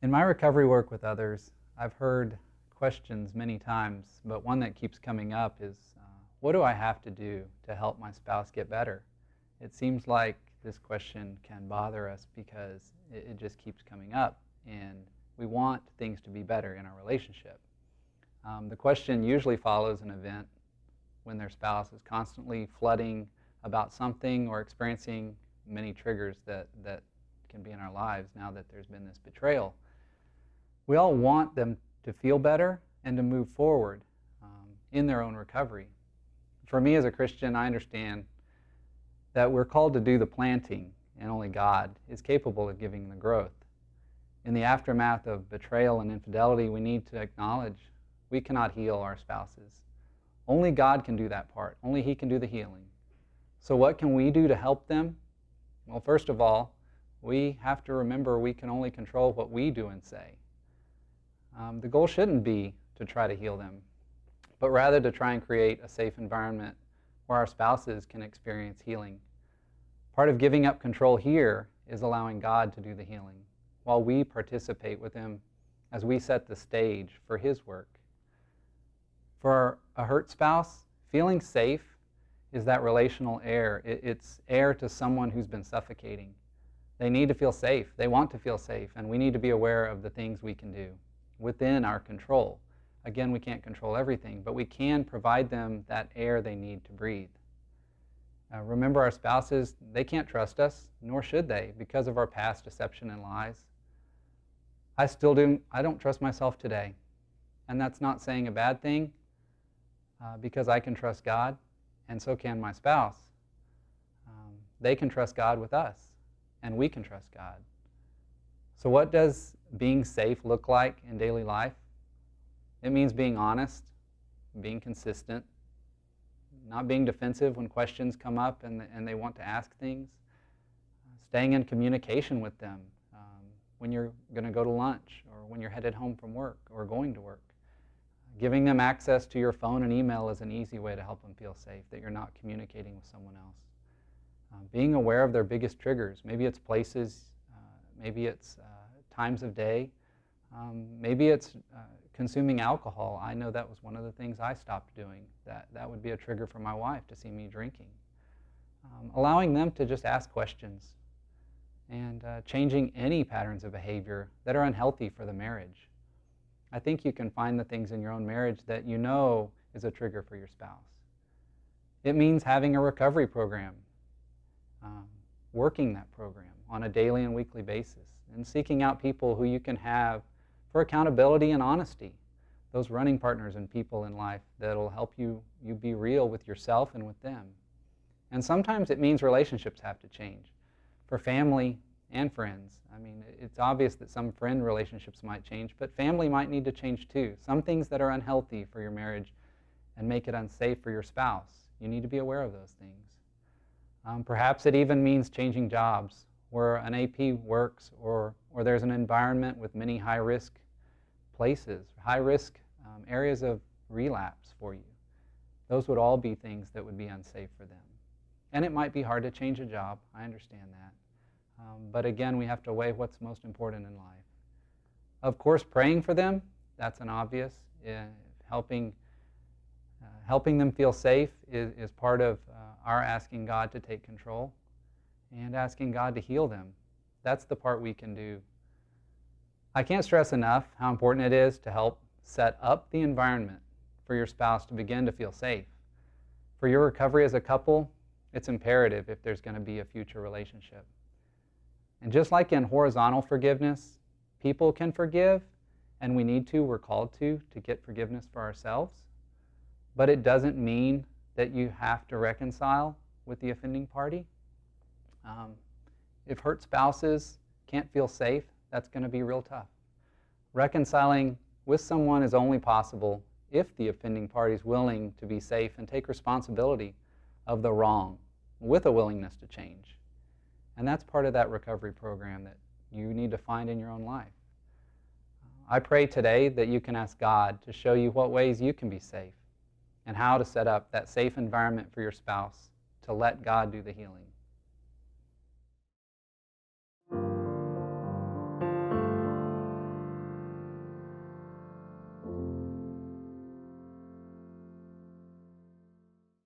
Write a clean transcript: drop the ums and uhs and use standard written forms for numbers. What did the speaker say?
In my recovery work with others, I've heard questions many times, but one that keeps coming up is, what do I have to do to help my spouse get better? It seems like this question can bother us because it just keeps coming up, and we want things to be better in our relationship. The question usually follows an event when their spouse is constantly flooding about something or experiencing many triggers that can be in our lives now that there's been this betrayal. We all want them to feel better and to move forward in their own recovery. For me as a Christian, I understand that we're called to do the planting, and only God is capable of giving the growth. In the aftermath of betrayal and infidelity, we need to acknowledge we cannot heal our spouses. Only God can do that part. Only He can do the healing. So what can we do to help them? Well, first of all, we have to remember we can only control what we do and say. The goal shouldn't be to try to heal them, but rather to try and create a safe environment where our spouses can experience healing. Part of giving up control here is allowing God to do the healing, while we participate with Him as we set the stage for His work. For a hurt spouse, feeling safe is that relational air. It's air to someone who's been suffocating. They need to feel safe. They want to feel safe, and we need to be aware of the things we can do within our control. Again, we can't control everything, but we can provide them that air they need to breathe. Remember, our spouses, they can't trust us, nor should they, because of our past deception and lies. I don't trust myself today, and that's not saying a bad thing, because I can trust God, and so can my spouse. They can trust God with us, and we can trust God. So what does being safe look like in daily life? It means being honest, being consistent, not being defensive when questions come up and they want to ask things, staying in communication with them when you're going to go to lunch or when you're headed home from work or going to work. Giving them access to your phone and email is an easy way to help them feel safe, that you're not communicating with someone else. Being aware of their biggest triggers. Maybe it's places, maybe it's times of day, maybe it's consuming alcohol. I know that was one of the things I stopped doing. That would be a trigger for my wife to see me drinking. Allowing them to just ask questions and changing any patterns of behavior that are unhealthy for the marriage. I think you can find the things in your own marriage that you know is a trigger for your spouse. It means having a recovery program, working that program on a daily and weekly basis, and seeking out people who you can have for accountability and honesty, those running partners and people in life that will help you be real with yourself and with them. And sometimes it means relationships have to change. For family and friends, I mean, it's obvious that some friend relationships might change, but family might need to change too. Some things that are unhealthy for your marriage and make it unsafe for your spouse, you need to be aware of those things. Perhaps it even means changing jobs where an AP works or there's an environment with many high-risk places, high-risk areas of relapse for you. Those would all be things that would be unsafe for them. And it might be hard to change a job. I understand that. But again, we have to weigh what's most important in life. Of course, praying for them, that's an obvious. Helping them feel safe is part of our asking God to take control and asking God to heal them. That's the part we can do. I can't stress enough how important it is to help set up the environment for your spouse to begin to feel safe. For your recovery as a couple, it's imperative if there's going to be a future relationship. And just like in horizontal forgiveness, people can forgive, and we're called to get forgiveness for ourselves. But it doesn't mean that you have to reconcile with the offending party. If hurt spouses can't feel safe, that's going to be real tough. Reconciling with someone is only possible if the offending party is willing to be safe and take responsibility of the wrong with a willingness to change. And that's part of that recovery program that you need to find in your own life. I pray today that you can ask God to show you what ways you can be safe and how to set up that safe environment for your spouse to let God do the healing.